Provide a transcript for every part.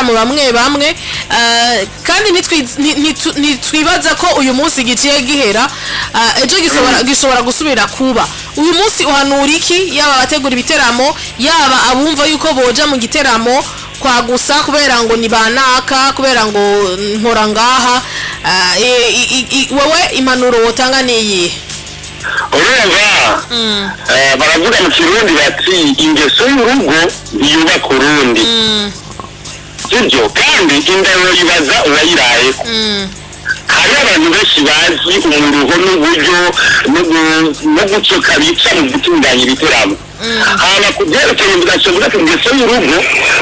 ibiteramo bamwe bamwe kandi nitwibaza ko uyu munsi giciye gihera ejo gishobora gusubira kuba uyu munsi uhanura iki yaba abategura ibiteramo yaba abumva yuko boja mu giteramo kwa gusa kubera ngo ni banaka kubera ngo nkora ngaha wowe impanuro wotanga niyi urumva baravuga mu kirundi bati ingeso y'urugo ntiyubaka urundi sibyo kandi indero yibaza uwayirayeko hari abantu benshi bazi umuruho n'uburyo no gucoka bica mu gutunganya ibiteramo haba ku byerekeye bidashobora ko ingeso y'urugo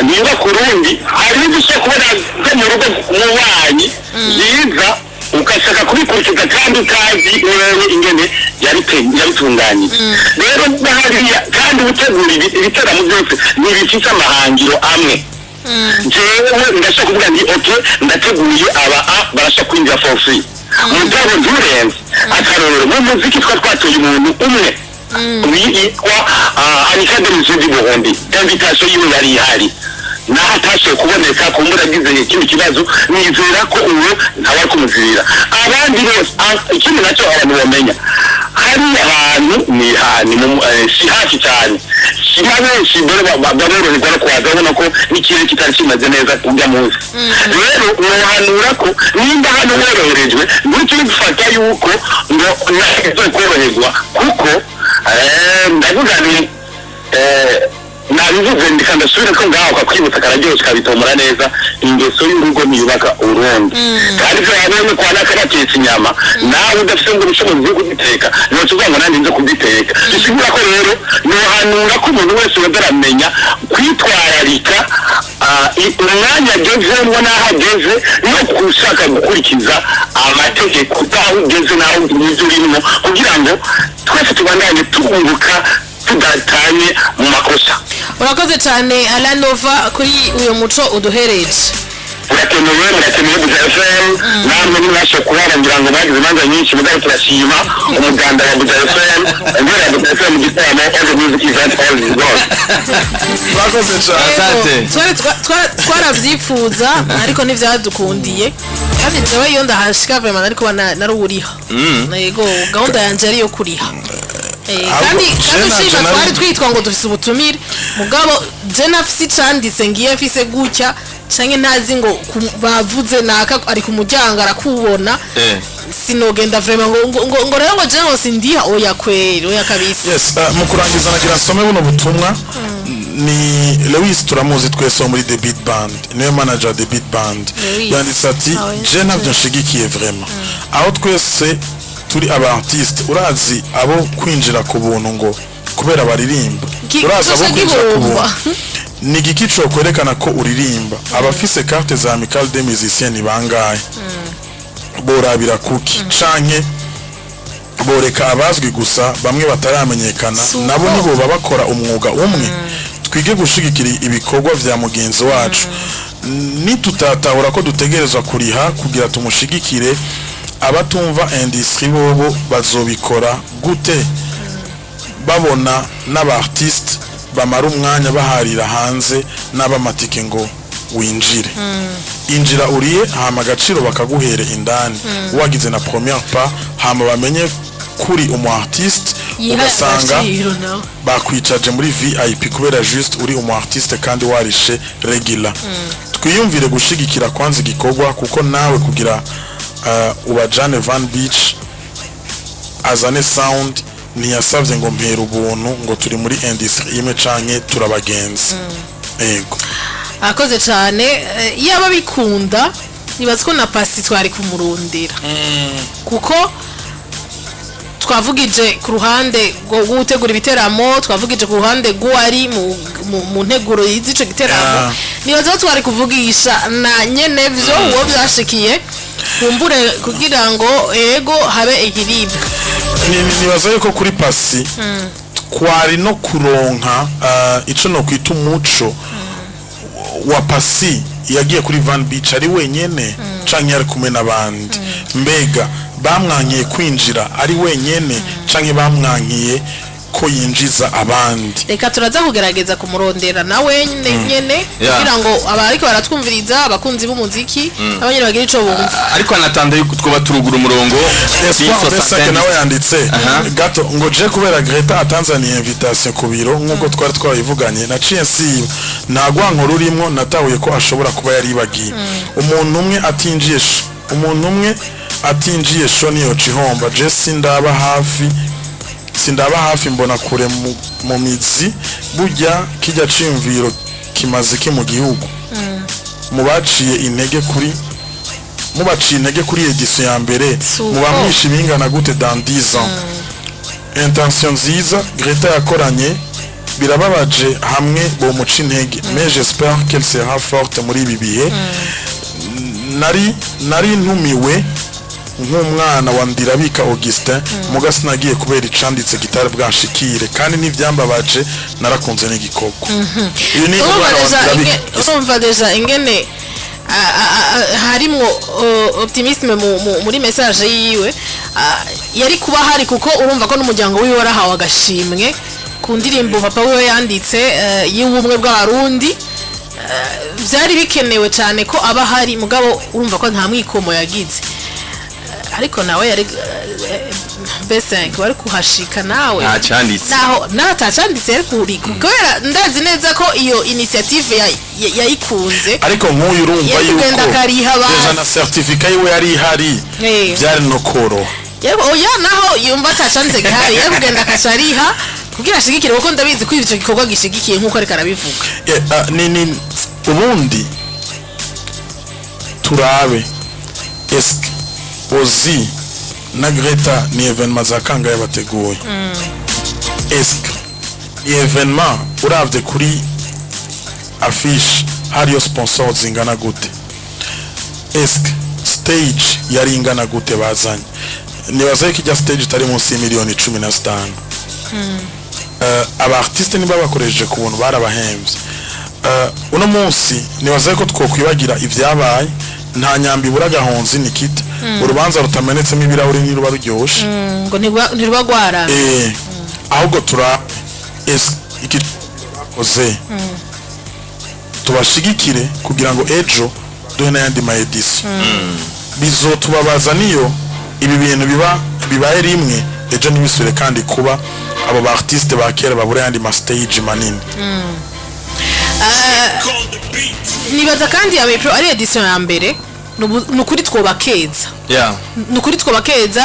ntiyubaka urundi hari n'ibyo kubona byo mu rugo umubanyi byiza ukashaka kubikurikiza kandi utazi wewe ingene yabitunganye rero hariya kandi utegura ibiteramo byose ntibifite amahangiro amwe jewe ndashaka kuvuga nti ndateguye barashaka kwinjira for free mugabo nturenze akarorero mu muziki twatoye umuntu umwe yitwa Anikade Muzudi Burundi invitation yiwe yari ihari natashoboye kuboneka kumbura agize ikindi kibazo nizera ko uwo ntaba kumuzirira abandi bose ikindi nacyo abantu bamenya hari abantu si hafi cyane sima benshi mbere baboroherwa no kuhagabona ko n'ikirere kitari kimaze neza ujya munsi rero uhanura ko nimba hano woroherejwe ntituri gufata yuko ngo nazo koroherwa kuko ndavuga ni nabivuze ndikandasubire ko ngaho kwakwibutsa karagero kabitomora neza ingeso y'urugo ntiyubaka urundi kandi byo yabonye kwa nakabatetse inyama nawe udafite ngo ubushobozi bwo kugiteka niyo tuvuga ngo nandi nze kugiteka bisigura ko rero nohanura ko umuntu wese wadaramenya kwitwararika umwanya agezemo n'aho ageze no gushaka gukurikiza amategeko utaho ugeze n'aho urimo kugira ngo twese tubandanye tunguka tudatanye mu makosa. Urakoze cyane Alanova kuri uyu muco uduhereje. Urakenewe Buja FM namwe mwasho kubarangira ngo bagize imanza nyinshi mugari turashima umuganda wa Buja FM ngera Buja FM mu gitaramo all the music event all is gone. Urakoze cyane. Twaravyifuza ariko ntivyadukundiye kandi jewe iyo ndahashika vraiment ariko naruriha. Yego gahunda yanje ari yo kuriha. Kandi shima twari twitwa ngo dufise ubutumire mugabo je nafise canditse ngiye mfise gutya canke ntazi ngo bavuze naka ari ku muryango arakubona sinogenda vraiment ngo rero ngo je ngo sindiha oya kweri oya kabisa. Yes mu kurangiza nagira nsome buno butumwa ni Lewis turamuzi twese muri The Beat Band niwe manager The Beat Band yanditse ati je navyo nshigikiye vraiment aho twese turi aba artiste urazi abo kwinjira ku buntu ngo kubera baririmba urazi abo kwinjira ku buntu ni gikico kwerekana ko uririmba abafise carte za Amical des Musiciens ni bangahe borabira kuki canke boreka abazwi gusa bamwe bataramenyekana nabo nibo babakora umwuga umwe twige gushigikira ibikorwa vya mugenzi wacu nitutatahura ko dutegerezwa kuriha kugira tumushigikire abatumva industry bobo bazobikora gute babona n'abartiste bamara umwanya baharira hanze n'abamatike ngo winjire injira uriye hama agaciro bakaguhere indani wagize na première pas hama bamenye kuri umu artiste ugasanga bakwicaje muri VIP kubera juste uri umu artiste kandi warishe regular twiyumvire gushigikira kwanza igikorwa kuko nawe kugira ubajane Van Beach azane sound ntiyasavye ngo mpera ubuntu ngo turi muri industry imwe canke turabagenzi yego akoze cyane yaba bikunda nibaza ko na pasi twari kumurundira kuko twavugije ku ruhande rwo gutegura ibiteramo twavugije ku ruhande rw'ari mu nteguro y'ico giteramo nibaza ko twari kuvugisha na nyene vyo uwo byashikiye kumbure kugira ngo ego habe ikiribwa nibaza yuko kuri pasi kwari no kuronka ico no kwita umuco wa pasi yagiye kuri Van Beach ari wenyene canke yari kumwe n'abandi mbega bamwankiye kwinjira ari wenyene canke bamwankiye ko yinjiza abandi. Reka turaza kugerageza kumurondera nawe nyene kugira ngo abariko baratwumviriza abakunzi b'umuziki abanyene bagira ico bumva. Ariko anatanda yuko twoba turugura umurongo Espoir nawe yanditse gato ngo je kubera Greta atanzaniye invitation ku biro nkuko twari twabivuganye naciye nsiba ntagwa nkuru urimo natahuye ko ashobora kuba yari bagiye umuntu umwe atinjiye shoni yo cihomba je sindaba hafi mbona kure mu mizi burya kijya cimviro kimaze ki mu gihugu mubaciye intege kuri edition ya mbere mubamwisha bingana gute dans 10 ans intention nziza Greta yakoranye birababaje hamwe bo muca intege mais j'espère qu'elle sera forte muri ibi bihe nari ntumiwe nk'umwana wa Ndirabika Augustin mugasi nagiye kubera icanditse gitare bwanshikire kandi n'ivyambabaje narakunze n'igikoko iyo ni urumva deja ingene harimo optimisme muri message yiwe yari kuba hari kuko urumva ko n'umuryango wiwe warahawe agashimwe ku ndirimbo papa wiwe yanditse y'ubumwe bw'abarundi vyari bikenewe cyane ko aba hari mugabo urumva ko nta mwikomo yagize ariko nawe yari B5 bari kuhashika nawe naho natacanditse yari kuri kubera ndazi neza ko iyo initiative yayikunze ariko nk'uyu urumva yuko deja na certificat yiwe yari ihari byari no koro oya naho yumva atacanditse gihari yari kugenda akacariha kugira ashigikire kuko ndabizi ko ivyo gikorwa gishigikiye nkuko ariko arabivuga ni ubundi turabe eske Ozi na Greta ni evenement za kangahe bateguye eske ni evenement uravye kuri affiche hariyo sponsors ingana gute eske stage yari ingana gute bazanye nibaza ko ijya stage itari munsi y'imiliyoni 15 aba artiste niba bakoresheje ku buntu barabahembye uno munsi nibaza ko twokwibagira ivyabaye nta nyambi buragahonzi nikita urubanza rutamenetsemo ibirahuri niruba ruryoshe ngo ntirubagwara ahubwo tura iki bakoze tubashigikire kugira ngo ejo duhe n'ayandi ma edition bizotubabaza niyo ibi bintu bibaye rimwe ejo ntibisubire kandi kuba abo ba artiste ba kera babura yandi ma stage manini nibaza kandi ya Mepro ari edition ya mbere nukuri twobakeza nukuri twobakeza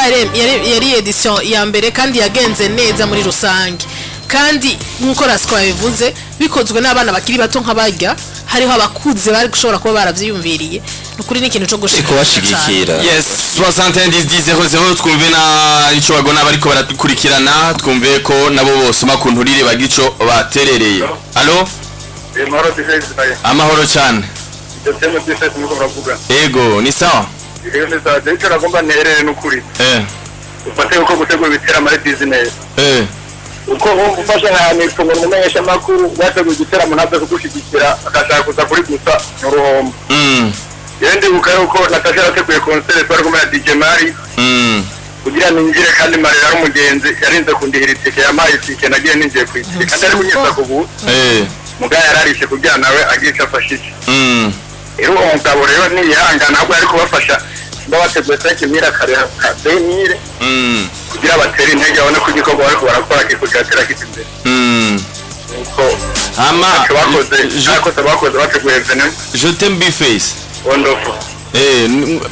yari edition ya mbere kandi yagenze neza muri rusange kandi nkuko Rasco yabivuze bikozwe n'abana bakiri bato nk'abarya hariho abakuze bari gushobora kuba baravyiyumviriye nukuri n'ikintu cyo gushigikira yes 70 twumve na ico bagona bariko barakurikirana twumve ko nabo bose makunturire bagico baterereye allo amahoro cyane ego ni sawa icyo nagomba nterere n'ukuri ufate uko gutegura ibiteramo ari business uko ufasha nka mitungo mumenyesha makuru bateguye igiteramo ntabwo kugushigikira akashaka kuza kuri gusa n'uruhombo yendi uko Natasha yateguye concert twari kumwe na DJ Mari kugira ninjire kandi Mari ari umugenzi yarinze kundihira itike yamaye itike nagiye ninjiye ku itike kandi ari kunyesa kubu mugaya yararishe kugira nawe agica afashije rero umugabo rero niyihangana ahubwo ari kubafasha babateguye sake mira kare benire kugira batera intege abone ko igikorwa bariko barakora kikugatera kitimbere uko bakoze bateguye evenement je t'aime Bface wonderful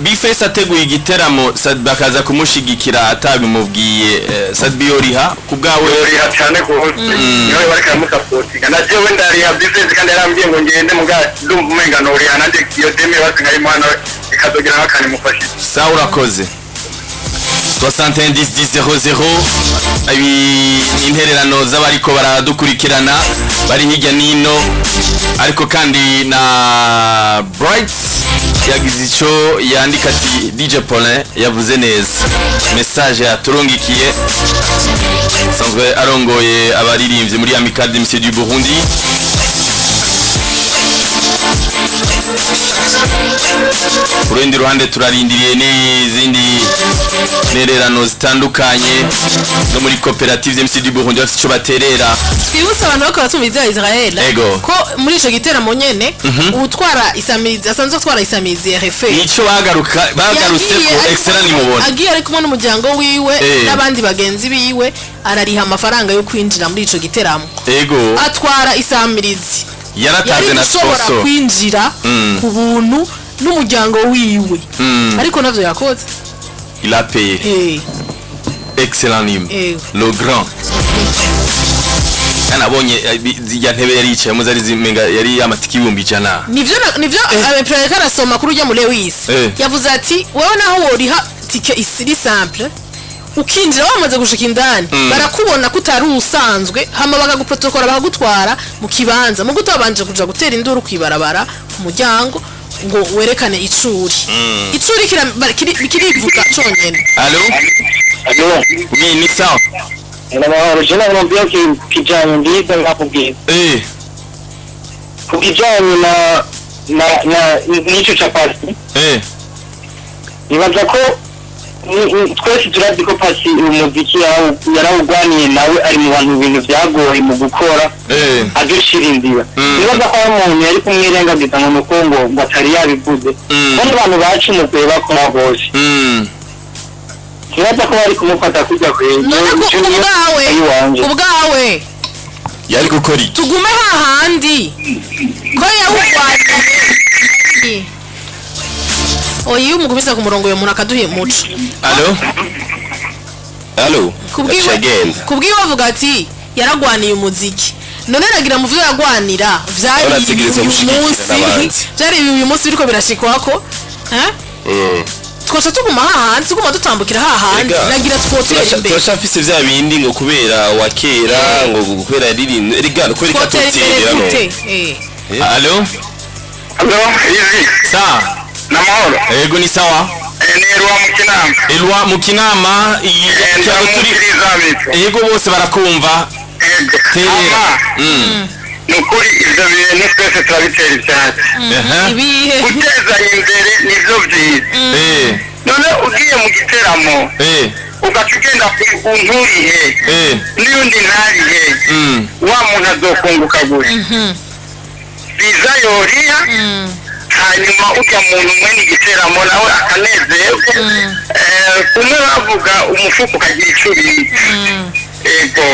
Bface ateguye igiteramo bakaza kumushigikira atabimubwiye Sadbioriha kubgawe Oriha cyane ko niwe bari kamusapotinga na jewe ndariha Bface kandi yarambwiye ngo ngende muga ndumva umengano Oriha nande iyo demi basinga imana ikazogira nakani mufashe sawa urakoze 70-10-00 intererano z'abariko baradukurikirana bari hirya nino ariko kandi na Bright yagize ico yandika ati DJ Paulin yavuze neza message yaturungikiye sanzwe arongoye abaririmbye muri Amical des Messieurs du Burundi rundi ruhande turarindiriye n'izindi nererano zitandukanye no muri koperative MCD Burundi bafite ico baterera. Sibutse abantu bako batumiza Israel ko muri ico giteramo nyene utwara isamirizi asanzwe utwara isamirizi RFA nico bagarutse ko excellent mubona agiye ari kumwe n'umuryango wiwe n'abandi bagenzi biwe arariha amafaranga yo kwinjira muri ico giteramo. Ego atwara isamirizi yarataze na sponsor kwinjira ku buntu n'umuryango wiwe ariko navyo yakoze il a payé excellent nim le grand anabonye ya ntebe yari yicaye muzari zimenga yari amatiki ibihumbi 100 nivyo abepreka arasoma kuri ujya mu Lewis yavuze ati wewe naho woriha tike isiri simple ukinjira wamaze gushika indani barakubona kutari usanzwe hama bakaguprotokora bakagutwara mu kibanza mu gutabanje kuja gutera induru kwibarabara umuryango ngo werekane icuri kirivuga conyene. Allo oui ni sawa Jina mwambia kijana ndiye ngakubwira kukijana na nicho cha pasi nibaza ko twese turazi ko pasi umuziki yarawugwaniye nawe ari mu bantu ibintu byagoye mu gukora adushira inzira nibaza ko umuntu yari kumwirengagiza ngo nuko batari yabivuze kandi abantu bacumukuye bakora bose nibaza ko bari kumufata kujya ubwawe yari gukora iki tugume hahandi ko yawugwaniye oyi umugumiza ku murongo yo muntu akaduhe muco. Allo kubwiwe bavuga ati yaragwaniye umuziki none nagira mu vyo yagwanira vyari uyu munsi biriko birashikwako twose tuguma hahandi tuguma dutambukira hahandi nagira twotera imbere twashafise vya bindi ngo kubera wakera ngo kubera riri rigano ko rikatutera no. Allo sa namahoro ego ni sawa Elwa Mukinama ego bose barakumva nukuri ivyo bintu twese turabitera ivyatsi guteza imbere nivyo vyiza none ugiye mu giteramo ugaca ugenda unturihe n'iyundi ntarihe wa muntu azokunguka gute biza yoriha hanyuma ujya muntu mwene igiteramo nawe akanezerwa kumwe bavuga umufuko ukagira icuri ego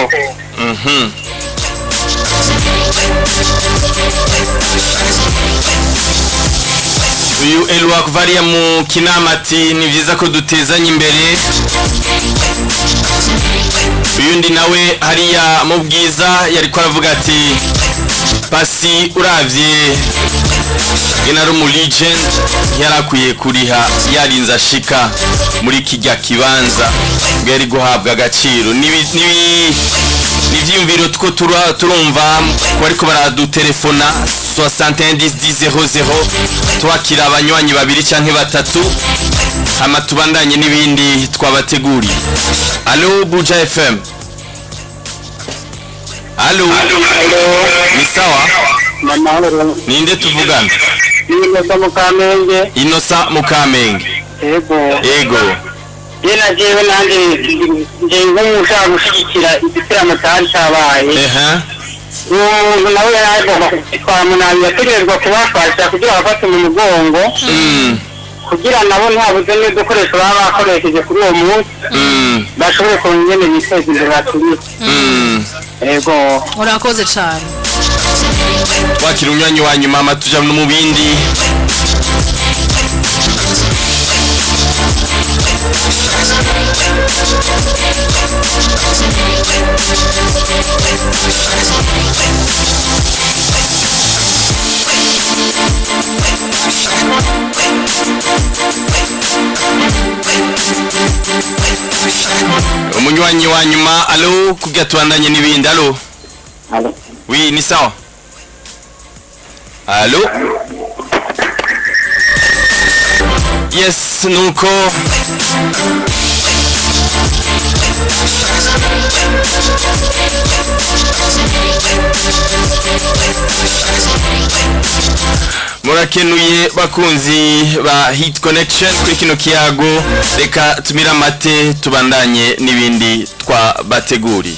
uyu Elwa kuvaria mu Kinama ati ni vyiza ko dutezanya imbere uyundi nawe hariya mu Bwiza yariko aravuga ati pasi uravye inari mu legend yarakwiye kuriha yarinza shika muri kijya kibanza ngari guhabwa agaciro nivyumviro two turumva ko ariko baradutelefona 711000 twakira abanywanyi babiri canke batatu amatubandanye n'ibindi twabateguriye. Allo Buja FM. Allo ni sawa ninde tuvugana Inosa Mukamenge ego yena jewe nanje nje ngumushaka gushikira igiteramo cyari cyabaye nawe yaragomba twamunabi yategerezwa kubafasha kugira bafate mu mugongo kugira nabo ntabuze n'udukoresho baba bakoresheje kuri uwo munsi bashobore kongera ibitezi imbere baturiye ego urakoze cyane twakira umwanya wa nyuma amatuja no mu bindi umunywanyi wa nyuma. Allo kugira tubandanye n'ibindi. Allo oui ni sawa. Allo yes nuko murakenuye bakunzi ba Hit Connection kuri kino kiyago reka tumira mate tubandanye n'ibindi twabateguriye